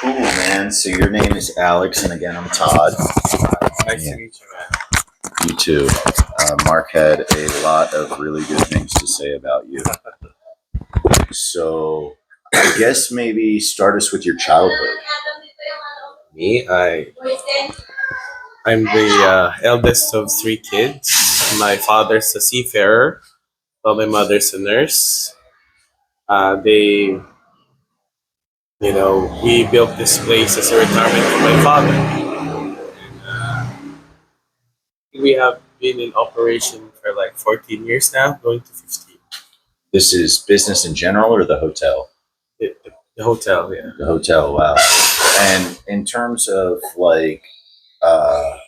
Cool, man. So your name is Alex, and again, I'm Todd. Nice Yeah, to meet you, man. you too. Mark had a lot of really good things to say about you. So I guess maybe start us with your childhood. Me, I'm the eldest of three kids. My father's a seafarer, while my mother's a nurse. We built this place as a retirement for my father. We have been in operation for like 14 years now, going to 15. This is business in general, or the hotel? The hotel, yeah. The hotel. Wow. And in terms of like, uh,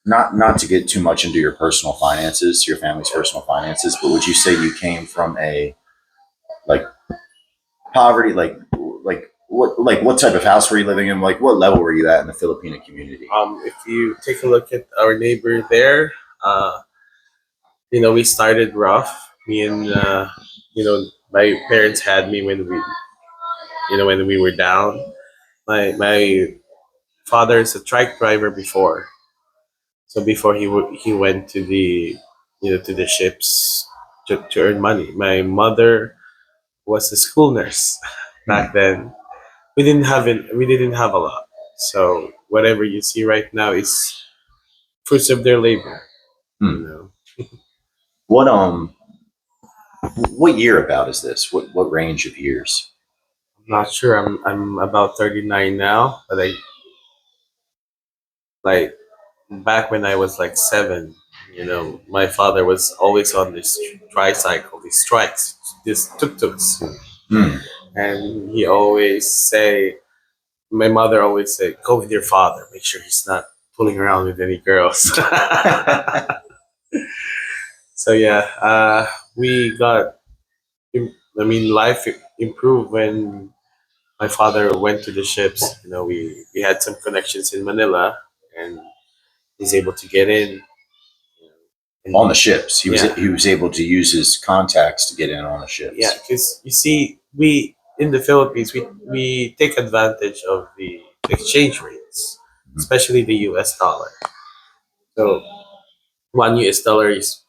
not to get too much into your personal finances, your family's personal finances, but would you say you came from a like poverty, like what type of house were you living in? Like what level were you at in the Filipino community? If you take a look at our neighbor there, uh, we started rough. Me and my parents had me when we were down. My father is a truck driver before, so before he went to the ships to earn money. My mother was a school nurse back then. We didn't have a lot, so whatever you see right now is fruits of their labor. You Hmm. know, What what year about is this? What range of years? I'm not sure. I'm about 39 now, but I like back when I was like 7. My father was always on this tricycle, these strikes, these tuk-tuks, Hmm. and he always say, my mother always say, "Go with your father. Make sure he's not fooling around with any girls." So yeah, we got. I mean, life improved when my father went to the ships. We had some connections in Manila, and he's able to get in. And On the ships, yeah, he was able to use his contacts to get in on the yeah, ships. because you see, we in the Philippines, we take advantage of the exchange rates, Mhm. especially the U.S. dollar. So one U.S. dollar is,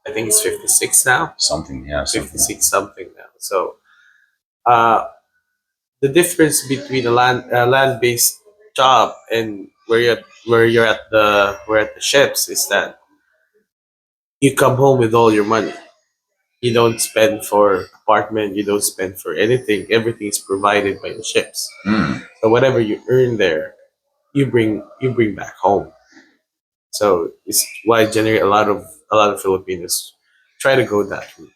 I think it's 56 now, Something, yeah, something. 56 something now. So uh, the difference between a land based job and where at the ships is that you come home with all your money. You don't spend for apartment. You don't spend for anything. Everything is provided by the ships. Hmm. So whatever you earn there, you bring back home. So it's why I generate a lot of Filipinos try to go that route.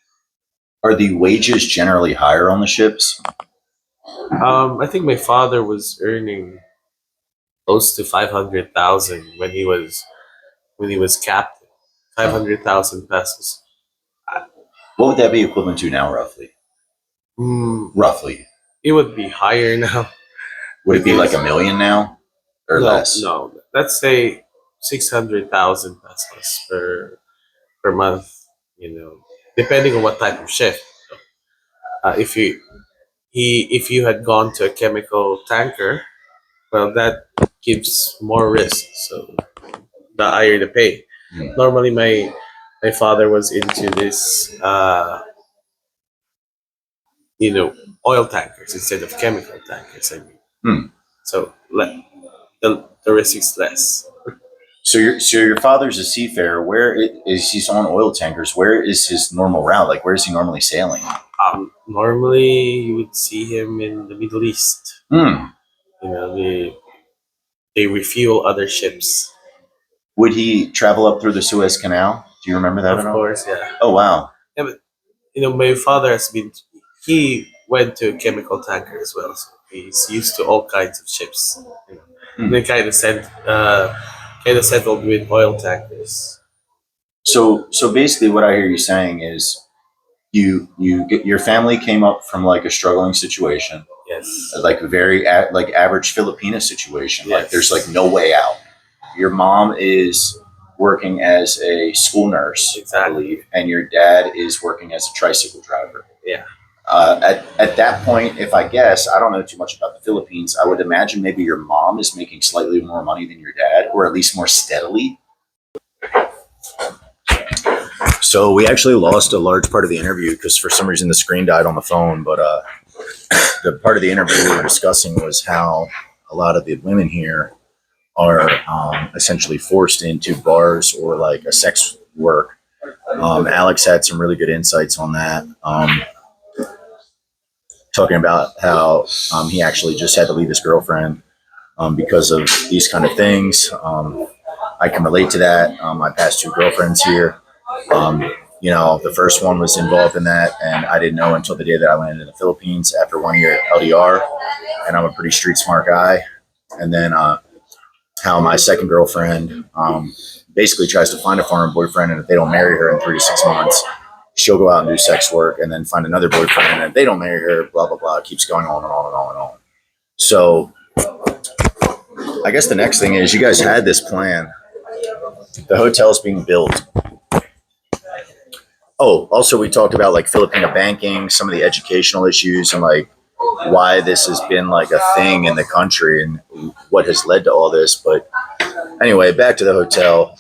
Are the wages generally higher on the ships? I think my father was earning close to 500,000 when he was captain. Five Huh. hundred thousand pesos. What would that be equivalent to now, roughly? Mm, Roughly, it would be higher now would it be like because a million now or no, less? no. Let's say 600,000 pesos per month. Depending on what type of shift. If you had gone to a chemical tanker, well, that gives more risk. So the higher the pay. Hmm. Normally, my father was into this, you know, oil tankers instead of chemical tankers. I mean, Hmm. so the risk is less. So your father's a seafarer. Is he's on oil tankers? Where is his normal route? Like where is he normally sailing? Normally, you would see him in the Middle East. Hmm. They refuel other ships. Would he travel up through the Suez Canal? Do you remember that at Of all? course, yeah. Oh wow. Yeah, but my father he went to a chemical tanker as well, so he's used to all kinds of ships. And Hmm. they kind of settled with oil tankers. So basically, what I hear you saying is you get your family came up from like a struggling situation, Yes, like a very like average Filipino situation. Like there's like yes, no way out. Your mom is working as a school nurse, I exactly. believe, and your dad is working as a tricycle driver. Yeah, At that point, if I guess, I don't know too much about the Philippines. I would imagine maybe your mom is making slightly more money than your dad, or at least more steadily. So we actually lost a large part of the interview because for some reason the screen died on the phone. But the part of the interview we were discussing was how a lot of the women here are essentially forced into bars or like a sex work. Alex had some really good insights on that. Talking about how he actually just had to leave his girlfriend because of these kind of things. I can relate to that. I passed two girlfriends here. Um, the first one was involved in that, and I didn't know until the day that I landed in the Philippines after 1 year at LDR. And I'm a pretty street smart guy. And then how my second girlfriend basically tries to find a foreign boyfriend, and if they don't marry her in 3 to 6 months, she'll go out and do sex work and then find another boyfriend, and if they don't marry her, blah blah blah. It keeps going on and on and on and on. So I guess the next thing is you guys had this plan. The hotel's being built. Oh, also we talked about like Filipino banking, some of the educational issues, and like why this has been like a thing in the country and what has led to all this. But anyway, back to the hotel.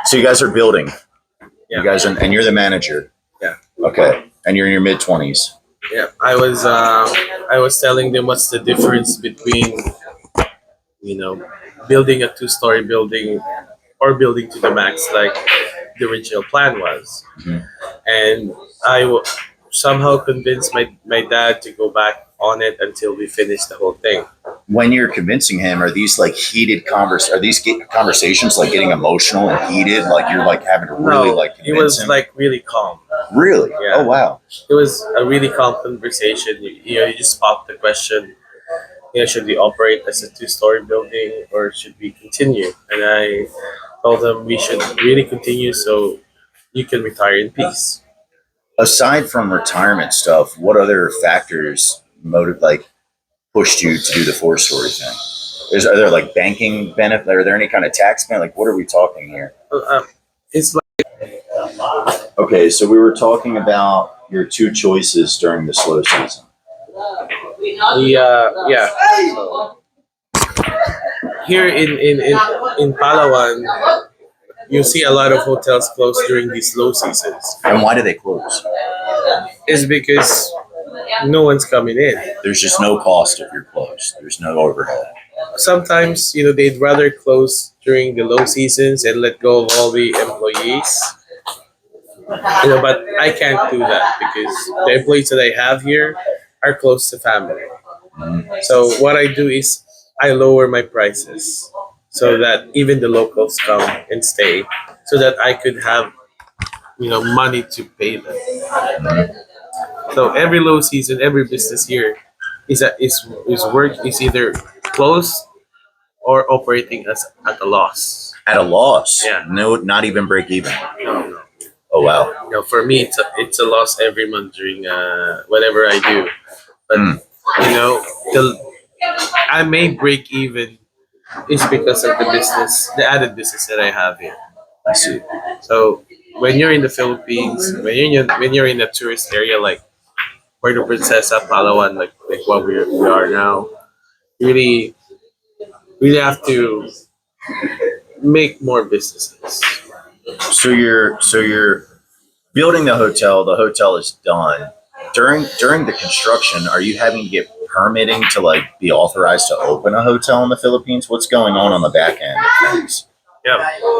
So you guys are building. Yeah. You guys are, and you're the manager. Yeah. Okay. And you're in your mid-20s. Yeah, I was telling them what's the difference between building a two-story building or building to the max like the original plan was. Mhm. And somehow convinced my dad to go back on it until we finish the whole thing. When you're convincing him, are these like heated are these conversations like getting emotional and heated? Like you're like having to really No, like it convince was him? like really calm. Really? Yeah. Oh wow. It was a really calm conversation. You just popped the question, should we operate as a two-story building or should we continue? And I told them we should really continue so you can retire in peace. Aside from retirement stuff, what other factors like pushed you to do the four-story thing? Are there like banking benefit? Are there any kind of tax benefit? Like what are we talking here? It's like Okay, so we were talking about your two choices during the slow season. yeah. So here in Palawan, you see a lot of hotels close during these low seasons. And why do they close? It's because no one's coming in. There's just no cost if you're closed. There's no overhead. Sometimes they'd rather close during the low seasons and let go of all the employees. But I can't do that because the employees that I have here are close to family. Mhm. So what I do is I lower my prices so that even the locals come and stay, so that I could have money to pay them. Mhm. So every low season, every business here is work is either closed or operating as at a loss. At a loss. Yeah. No, not even break even. No. Oh wow. For me, it's a loss every month during whatever I do. But Mm. the I may break even is because of the added business that I have here. I see. So when you're in the Philippines, when you're in a tourist area like Puerto Princesa, Palawan, like what we are now, you really have to make more businesses. So you're building the hotel. The hotel is done. During the construction, are you having to get permitting to like be authorized to open a hotel in the Philippines? What's going on the back end of things? Yeah,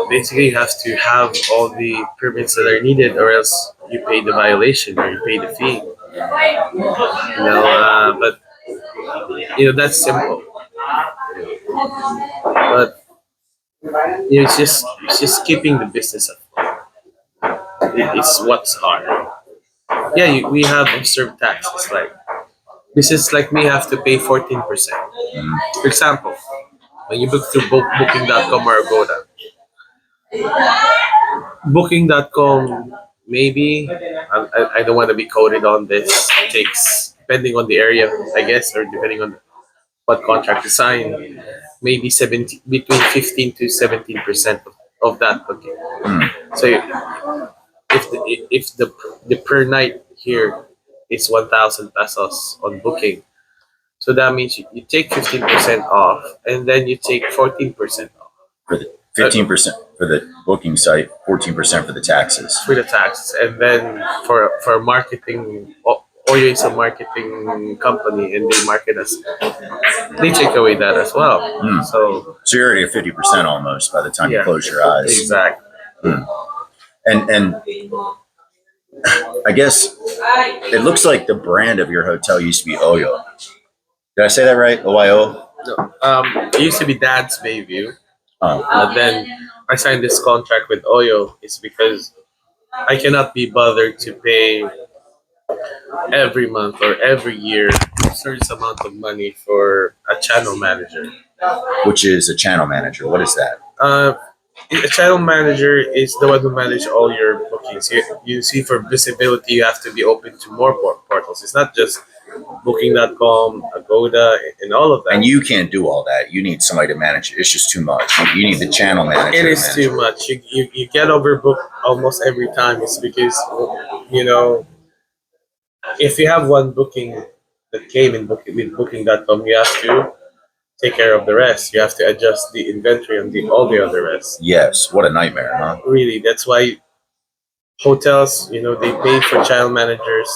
basically you have to have all the permits that are needed, or else you pay the violation or you pay the fee. But that's simple. But it's just keeping the business up. It's what's hard. Yeah, we have observed taxes. Like business like me have to pay 14%. Mm. For example, when you book through Booking.com or Agoda, Booking.com maybe I don't want to be coded on this. Takes depending on the area, I guess, or depending on what contract you sign, maybe 17 between 15 to 17% of that booking. Mm. So if the per night here is 1,000 pesos on booking, so that means you take 15% off, and then you take 14% off For the 15% for the booking site, 14% for the taxes. for the taxes, and then for marketing. Oyo is a marketing company, and they market us. They take away that as well. Mm. So you're already at 50% almost by the time you Yeah, close your eyes. exactly. Mm. And I guess it looks like the brand of your hotel used to be Oyo. Did I say that right? OYO? No, it used to be Dad's Bayview, Oh. but then I signed this contract with Oyo. It's because I cannot be bothered to pay every month or every year a certain amount of money for a channel manager. Which is a channel manager. What is that? A channel manager is the one who manages all your bookings. You see, for visibility, you have to be open to more portals. It's not just Booking.com, Agoda, and all of that. And you can't do all that. You need somebody to manage it. It's just too much. You need the channel manager. It is too much. You get overbooked almost every time. It's because, you know, if you have one booking that came in with Booking.com, you have to take care of the rest. You have to adjust the inventory and all the other rest. Yes. What a nightmare, huh? Really, that's why hotels, they pay for channel managers.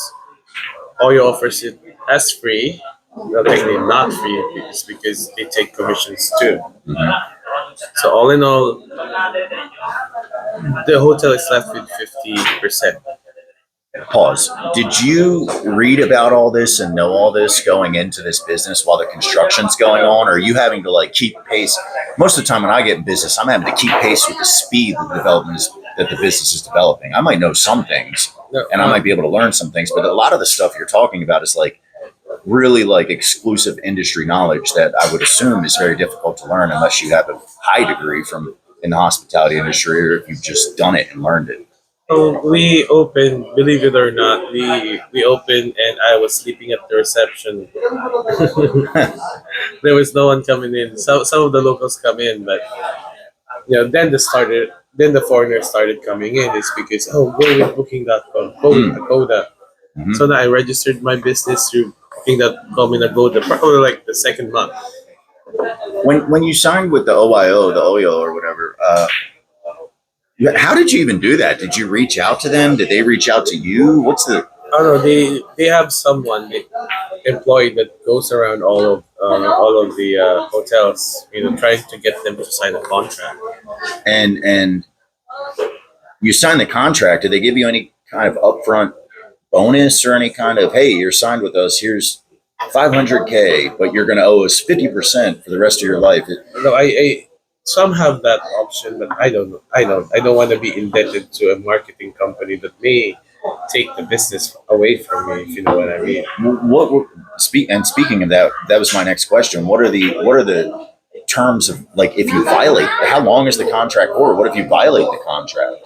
Oyo offers it as free. Well, technically not free, it's because they take commissions too. Mm-hmm. So all in all, the hotel is left with 50%. Pause. Did you read about all this and know all this going into this business while the construction's going on? Or are you having to like keep pace? Most of the time when I get in business, I'm having to keep pace with the speed that the business is developing. I might know some things and I might be able to learn some things, but a lot of the stuff you're talking about is like really like exclusive industry knowledge that I would assume is very difficult to learn unless you have a high degree from in the hospitality industry or if you've just done it and learned it. So we opened, believe it or not, we opened and I was sleeping at the reception. There was no one coming in. Some of the locals come in, but then the foreigners started coming in. It's because go with Booking.com, go with Agoda. Mm-hmm. So now I registered my business through Booking.com in Agoda, probably like the second month. When you signed with the OYO or whatever, how did you even do that? Did you reach out to them? Did they reach out to you? What's the? Oh no, they have someone employed that goes around all of the hotels, trying to get them to sign a contract. And you signed the contract. Did they give you any kind of upfront bonus or any kind of, hey, you're signed with us. Here's 500K, but you're going to owe us 50% for the rest of your life. No, I some have that option, but I don't know. I don't want to be indebted to a marketing company that may take the business away from me, if you know what I mean. Speaking of that, that was my next question. What are the terms of, like, if you violate? How long is the contract for? What if you violate the contract?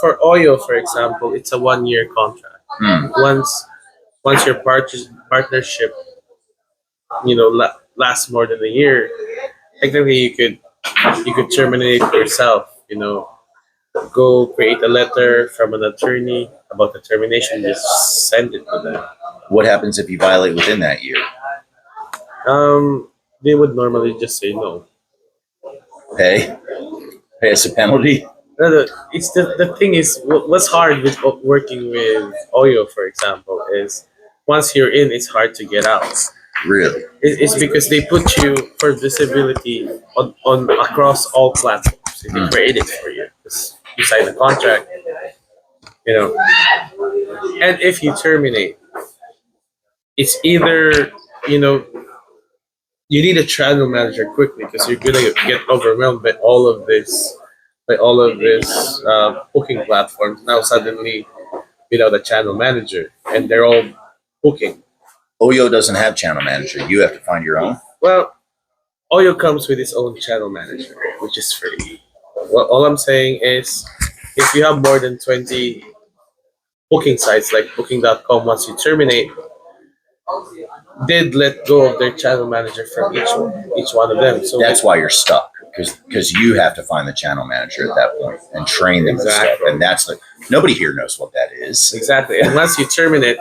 For Oyo, for example, it's a 1-year contract. Once your partnership, lasts more than a year, technically you could terminate yourself. Go create a letter from an attorney about the termination. Just send it to them. What happens if you violate within that year? They would normally just say no. Pay us a penalty. It's the thing is, what's hard with working with Oyo, for example, is once you're in, it's hard to get out. Really? It's because they put you for visibility on across all platforms. They create it for you. You sign a contract, and if you terminate, it's either you need a channel manager quickly because you're gonna get overwhelmed by all of this booking platforms now suddenly without a channel manager, and they're all booking. Oyo doesn't have channel manager. You have to find your own. Well, Oyo comes with its own channel manager, which is free. Well, all I'm saying is, if you have more than 20 booking sites like Booking.com, once you terminate, did let go of their channel manager from each one of them. So that's why you're stuck. because you have to find the channel manager at that point and train them and stuff. Exactly. And that's like nobody here knows what that is. Exactly. And once you terminate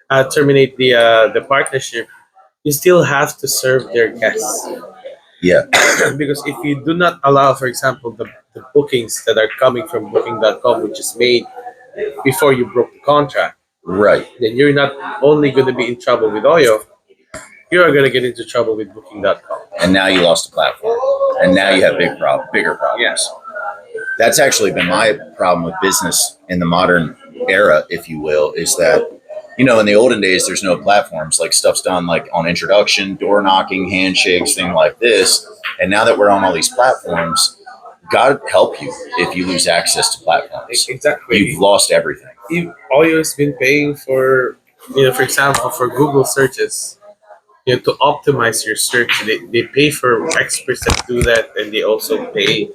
the partnership, you still have to serve their guests. Yeah, Because if you do not allow, for example, the bookings that are coming from Booking.com, which is made before you broke the contract, right. then you're not only going to be in trouble with Oyo, you are going to get into trouble with Booking.com. And now you lost a platform, and now you have bigger problems. Yes. That's actually been my problem with business in the modern era, if you will, is that, in the olden days, there's no platforms. Like stuff's done like on introduction, door knocking, handshakes, thing like this. And now that we're on all these platforms, God help you if you lose access to platforms. Exactly. You've lost everything. Oyo has been paying for, for example, for Google searches, to optimize your search. They pay for experts that do that, and they also pay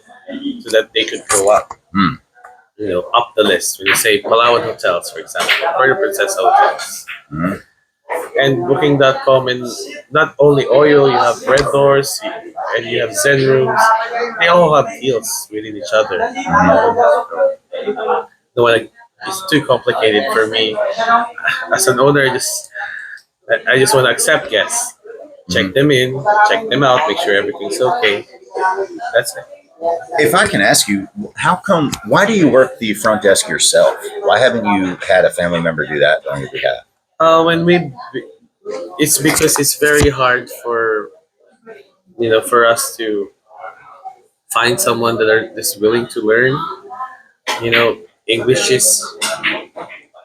so that they could go up. Hmm. Up the list. When you say Palawan hotels, for example, Puerto Princesa hotels, Hmm. and Booking.com, and not only Oil, you have Red Doors, and you have Zen Rooms. They all have deals within each other. No one, it's too complicated for me. As an owner, I just want to accept guests, check them in, check them out, make sure everything's okay. That's it. If I can ask you, why do you work the front desk yourself? Why haven't you had a family member do that on your behalf? It's because it's very hard for us to find someone that's willing to learn. English is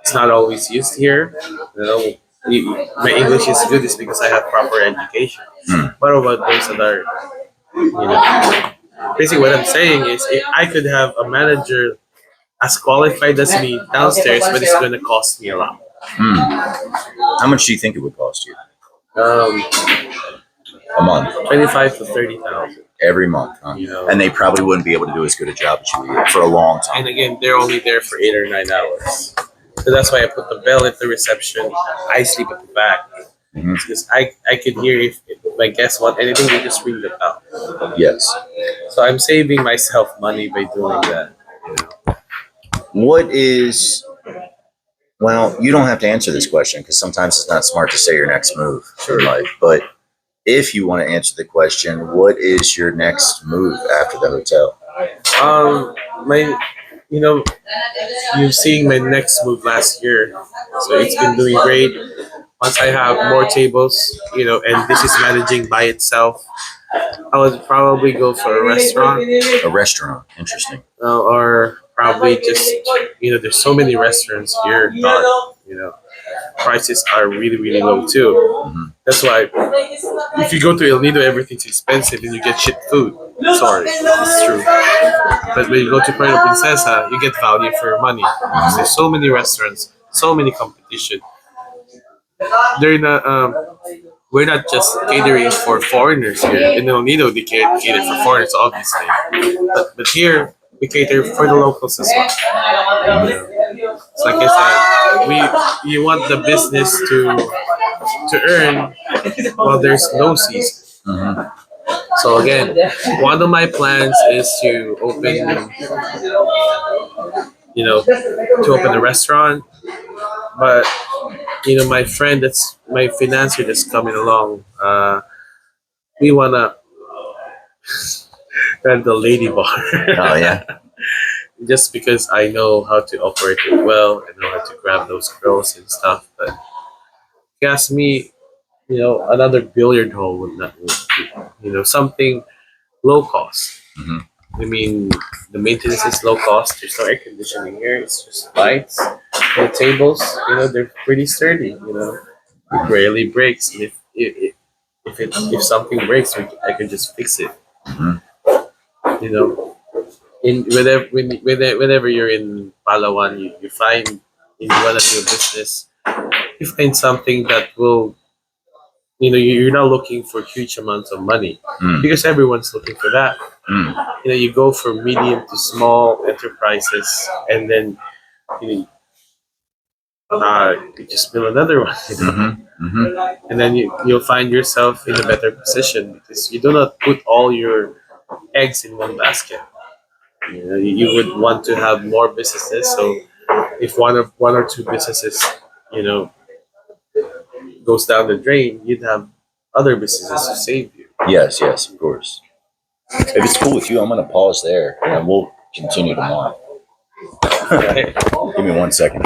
it's not always used here. My English is good is because I have proper education. Hmm. What about those that are, basically what I'm saying is if I could have a manager as qualified as me downstairs, but it's going to cost me a lot. Hmm. How much do you think it would cost you Um, a month? 25 to 30,000. Every month, huh? And they probably wouldn't be able to do as good a job as you would for a long time. And again, they're only there for 8 or 9 hours. So that's why I put the bell at the reception. I sleep at the back. Mhm. Because I can hear if my guests want anything, they just ring the bell. Yes. So I'm saving myself money by doing that. What is, well, you don't have to answer this question because sometimes it's not smart to say your next move in life. But if you want to answer the question, what is your next move after the hotel? You know, you've seen my next move last year, so it's been doing great. Once I have more tables, and this is managing by itself, I would probably go for a restaurant, A restaurant. Interesting. or probably just there's so many restaurants here. Prices are really really low too. Mhm. That's why if you go to El Nido, everything's expensive and you get shit food. Sorry, it's true. But when you go to Puerto Princesa, you get value for your money because there's so many restaurants, so many competition. They're not. We're not just catering for foreigners here. In El Nido, they cater for foreigners, obviously. But here, we cater for the locals as well. So like I said, you want the business to earn while there's no season. Mhm. So again, one of my plans is to open a restaurant. But my friend that's my financier that's coming along, we wanna rent a lady bar. Oh yeah. Just because I know how to operate it well, I know how to grab those girls and stuff. But if you ask me, another billiard hall would not, something low cost. Hmm. I mean, the maintenance is low cost. There's no air conditioning here. It's just lights. The tables, they're pretty sturdy. It rarely breaks. And if something breaks, I can just fix it. Hmm. You know, whenever you're in Palawan, you find in one of your business, you find something that will. You're not looking for huge amounts of money Mm. because everyone's looking for that. Mm. You go from medium to small enterprises, and then you you just build another one. Hmm. Hmm. And then you'll find yourself in a better position because you do not put all your eggs in one basket. You know, you would want to have more businesses. So if one or two businesses, you know, goes down the drain, you'd have other businesses to save you. Yes, yes, of course. If it's cool with you, I'm going to pause there and we'll continue tomorrow. Right? Give me 1 second.